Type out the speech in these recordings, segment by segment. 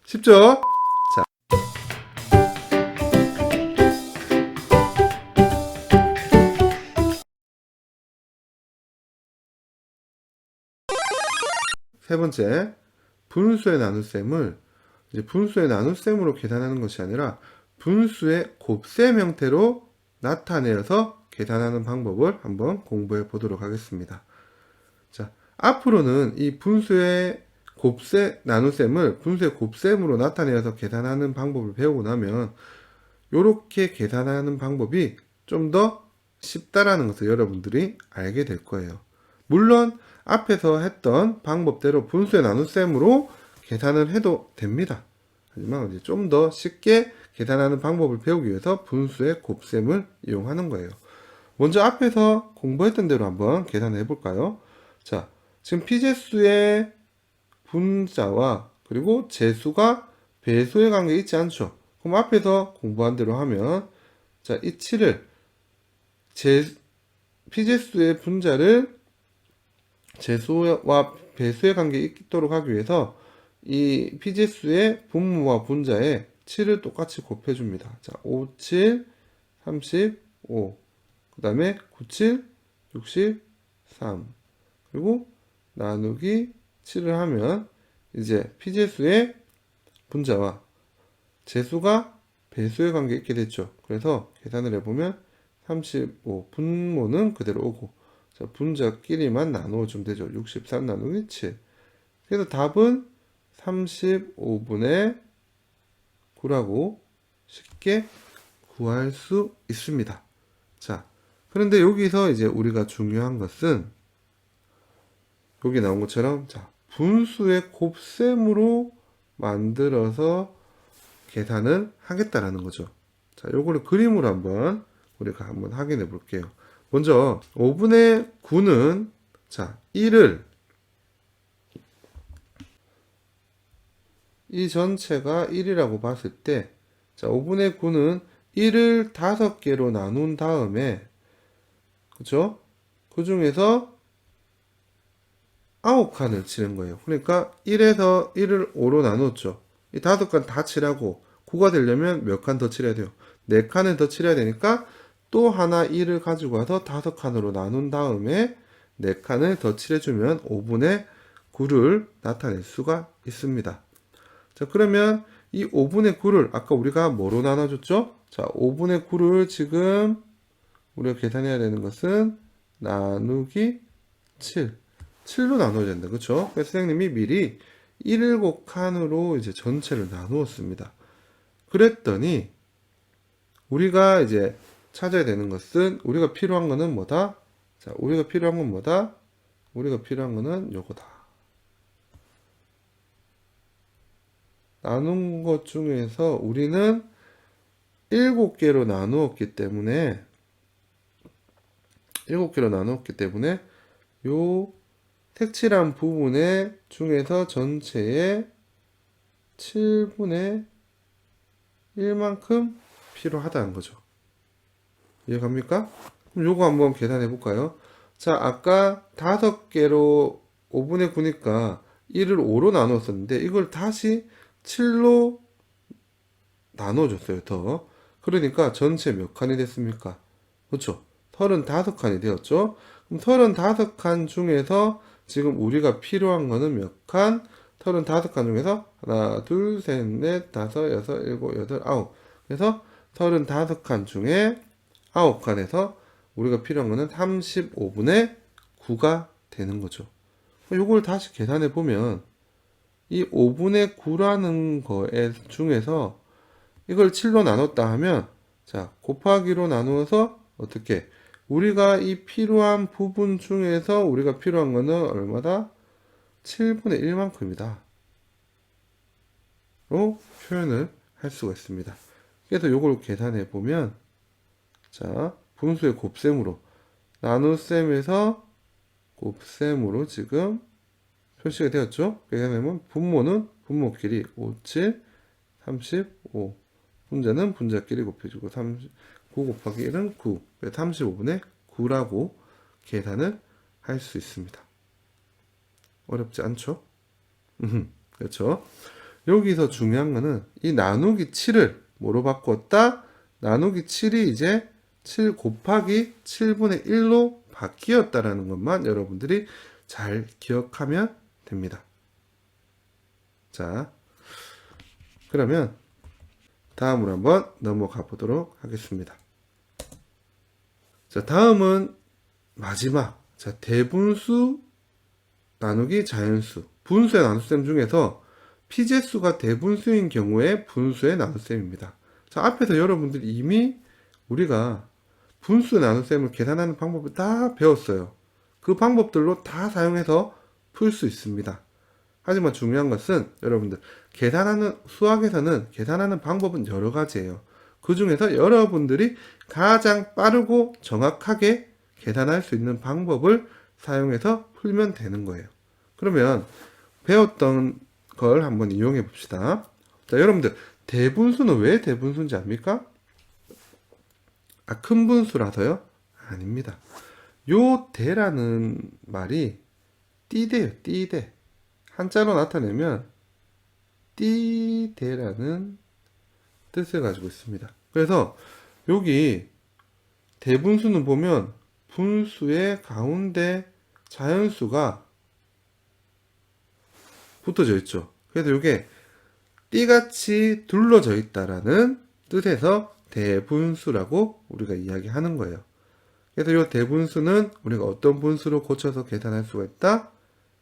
쉽죠? 자, 세 번째, 분수의 나눗셈을 이제 분수의 나눗셈으로 계산하는 것이 아니라 분수의 곱셈 형태로 나타내어서 계산하는 방법을 한번 공부해 보도록 하겠습니다. 자, 앞으로는 이 분수의 나눗셈을 분수의 곱셈으로 나타내어서 계산하는 방법을 배우고 나면 이렇게 계산하는 방법이 좀 더 쉽다라는 것을 여러분들이 알게 될 거예요. 물론 앞에서 했던 방법대로 분수의 나눗셈으로 계산을 해도 됩니다. 하지만 이제 좀 더 쉽게 계산하는 방법을 배우기 위해서 분수의 곱셈을 이용하는 거예요. 먼저 앞에서 공부했던 대로 한번 계산해 볼까요? 자, 지금 피제수의 분자와 그리고 제수가 배수의 관계에 있지 않죠? 그럼 앞에서 공부한 대로 하면, 자, 이 7을 피제수의 분자를 제수와 배수의 관계에 있도록 하기 위해서 이 피제수의 분모와 분자에 7을 똑같이 곱해줍니다. 자, 5, 7, 35. 그 다음에 9, 7, 63. 그리고 나누기 7을 하면 이제 피제수의 분자와 제수가 배수의 관계에 있게 됐죠. 그래서 계산을 해보면 35. 분모는 그대로 오고, 자, 분자끼리만 나누어주면 되죠. 63 나누기 7. 그래서 답은 35분의 9라고 쉽게 구할 수 있습니다. 자, 그런데 여기서 이제 우리가 중요한 것은 여기 나온 것처럼, 자, 분수의 곱셈으로 만들어서 계산을 하겠다라는 거죠. 자, 요거를 그림으로 우리가 한번 확인해 볼게요. 먼저 5분의 9는, 자, 1을 이 전체가 1이라고 봤을 때, 자, 5분의 9는 1을 5개로 나눈 다음에, 그쵸? 그 중에서 9칸을 치는 거예요. 그러니까 1에서 1을 5로 나눴죠. 이 5칸 다 칠하고 9가 되려면 몇 칸 더 칠해야 돼요? 4칸을 더 칠해야 되니까 또 하나 1을 가지고 와서 5칸으로 나눈 다음에 4칸을 더 칠해주면 5분의 9를 나타낼 수가 있습니다. 자, 그러면 이 5분의 9를 아까 우리가 뭐로 나눠줬죠? 자, 5분의 9를 지금 우리가 계산해야 되는 것은 나누기 7로 나눠야 된다. 그쵸? 그래서 선생님이 미리 7칸으로 이제 전체를 나누었습니다. 그랬더니 우리가 이제 찾아야 되는 것은, 우리가 필요한 거는 뭐다? 자, 우리가 필요한 건 뭐다? 우리가 필요한 거는 요거다. 나눈 것 중에서 우리는 7개로 나누었기 때문에 요 색칠한 부분의 중에서 전체의 7분의 1만큼 필요하다는 거죠. 이해갑니까? 그럼 요거 한번 계산해 볼까요? 자, 아까 5개로 5분의 9니까 1을 5로 나눴었는데 이걸 다시 7로 나눠줬어요. 더. 그러니까 전체 몇 칸이 됐습니까? 그렇죠? 35칸이 되었죠? 그럼 35칸 중에서 지금 우리가 필요한 거는 몇 칸? 35칸 중에서 하나, 둘, 셋, 넷, 다섯, 여섯, 일곱, 여덟, 아홉. 그래서 35칸 중에 9칸에서 우리가 필요한 거는 35분의 9가 되는 거죠. 이걸 다시 계산해 보면 이 5분의 9라는 거에 중에서 이걸 7로 나눴다 하면, 자, 곱하기로 나누어서 어떻게, 우리가 이 필요한 부분 중에서 우리가 필요한 거는 얼마다? 7분의 1만큼이다 로 표현을 할 수가 있습니다. 그래서 이걸 계산해 보면, 자, 분수의 곱셈으로 나눗셈에서 곱셈으로 지금 표시가 되었죠. 계산하면 분모는 분모끼리 5, 7, 35, 분자는 분자끼리 곱해주고 9 곱하기 1은 9, 35분의 9라고 계산을 할 수 있습니다. 어렵지 않죠? 그렇죠? 여기서 중요한 거는 이 나누기 7을 뭐로 바꿨다? 나누기 7이 이제 7 곱하기 7분의 1로 바뀌었다라는 것만 여러분들이 잘 기억하면 됩니다. 자, 그러면 다음으로 한번 넘어가 보도록 하겠습니다. 자, 다음은 마지막. 자, 대분수 나누기 자연수. 분수의 나눗셈 중에서 피제수가 대분수인 경우에 분수의 나눗셈입니다. 자, 앞에서 여러분들이 이미 우리가 분수의 나눗셈을 계산하는 방법을 다 배웠어요. 그 방법들로 다 사용해서 풀 수 있습니다. 하지만 중요한 것은 여러분들 수학에서는 계산하는 방법은 여러 가지예요. 그 중에서 여러분들이 가장 빠르고 정확하게 계산할 수 있는 방법을 사용해서 풀면 되는 거예요. 그러면 배웠던 걸 한번 이용해 봅시다. 자, 여러분들 대분수는 왜 대분수인지 압니까? 큰 분수라서요? 아닙니다. 요 대라는 말이 띠대요, 띠대. 한자로 나타내면 띠대라는 뜻을 가지고 있습니다. 그래서 여기 대분수는 보면 분수의 가운데 자연수가 붙어져 있죠. 그래서 이게 띠같이 둘러져 있다라는 뜻에서 대분수라고 우리가 이야기하는 거예요. 그래서 이 대분수는 우리가 어떤 분수로 고쳐서 계산할 수가 있다?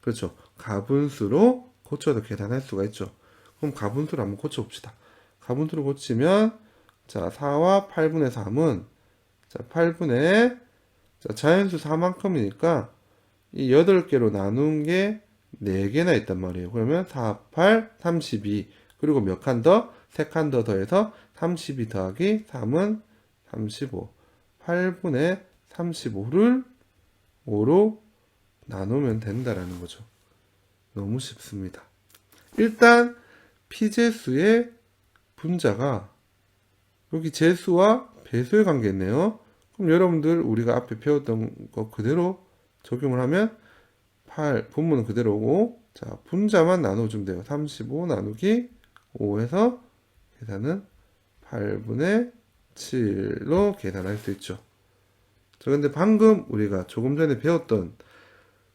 그렇죠. 가분수로 고쳐서 계산할 수가 있죠. 그럼 가분수를 한번 고쳐봅시다. 가분수로 고치면 자 4와 8분의 3은 자 8분의 자 자연수 4만큼이니까 이 8개로 나눈 게 4개나 있단 말이에요. 그러면 4, 8, 32 그리고 몇 칸 더? 3칸 더 더해서 32 더하기 3은 35 8분의 35를 5로 나누면 된다라는 거죠. 너무 쉽습니다. 일단 피제수의 분자가 여기 제수와 배수의 관계있네요. 그럼 여러분들 우리가 앞에 배웠던 거 그대로 적용을 하면 8 분모는 그대로고 자 분자만 나눠주면 돼요. 35 나누기 5에서 계산은 8분의 7로 계산할 수 있죠. 자 근데 방금 우리가 조금 전에 배웠던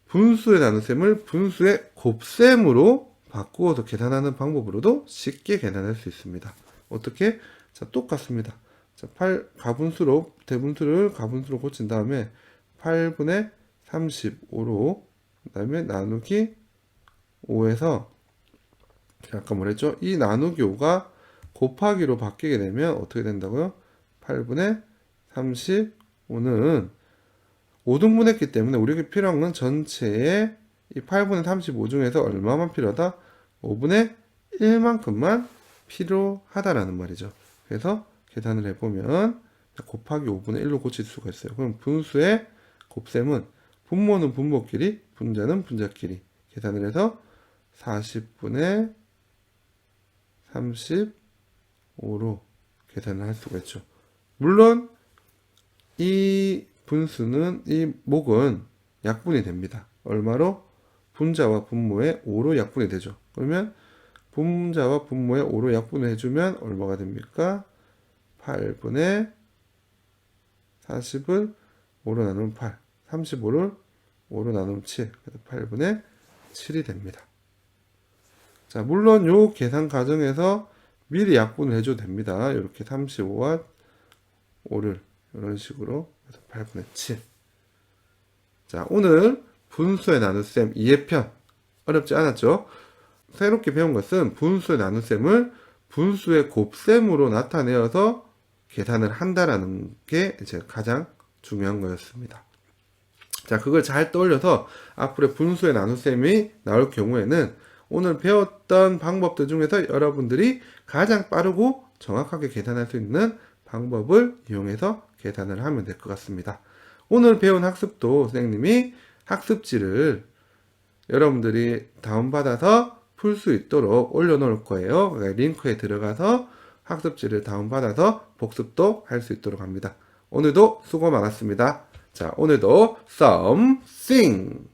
분수의 나눗셈을 분수의 곱셈으로 바꾸어서 계산하는 방법으로도 쉽게 계산할 수 있습니다. 어떻게? 자 똑같습니다. 자, 가분수로 대분수를 가분수로 고친 다음에 8분의 35로 그다음에 나누기 5에서 아까 뭐랬죠? 이 나누기 5가 곱하기로 바뀌게 되면 어떻게 된다고요? 8분의 35는 5등분했기 때문에 우리에게 필요한 건 전체의 이 8분의 35 중에서 얼마만 필요하다? 5분의 1만큼만 필요하다라는 말이죠. 그래서 계산을 해보면 곱하기 5분의 1로 고칠 수가 있어요. 그럼 분수의 곱셈은 분모는 분모끼리, 분자는 분자끼리 계산을 해서 40분의 35로 계산을 할 수가 있죠. 물론 이 분수는 이 목은 약분이 됩니다. 얼마로? 분자와 분모의 5로 약분이 되죠. 그러면 분자와 분모의 5로 약분을 해주면 얼마가 됩니까? 8분의 40을 5로 나누면 8 35를 5로 나누면 7 그래서 8분의 7이 됩니다. 자 물론 요 계산 과정에서 미리 약분을 해줘도 됩니다. 이렇게 35와 5를 이런 식으로 그래서 8분의 7. 자 오늘 분수의 나눗셈 2회편 어렵지 않았죠? 새롭게 배운 것은 분수의 나눗셈을 분수의 곱셈으로 나타내어서 계산을 한다라는 게 이제 가장 중요한 거였습니다. 자, 그걸 잘 떠올려서 앞으로 분수의 나눗셈이 나올 경우에는 오늘 배웠던 방법들 중에서 여러분들이 가장 빠르고 정확하게 계산할 수 있는 방법을 이용해서 계산을 하면 될 것 같습니다. 오늘 배운 학습도 선생님이 학습지를 여러분들이 다운받아서 풀 수 있도록 올려놓을 거예요. 링크에 들어가서 학습지를 다운받아서 복습도 할 수 있도록 합니다. 오늘도 수고 많았습니다. 자, 오늘도 썸씽!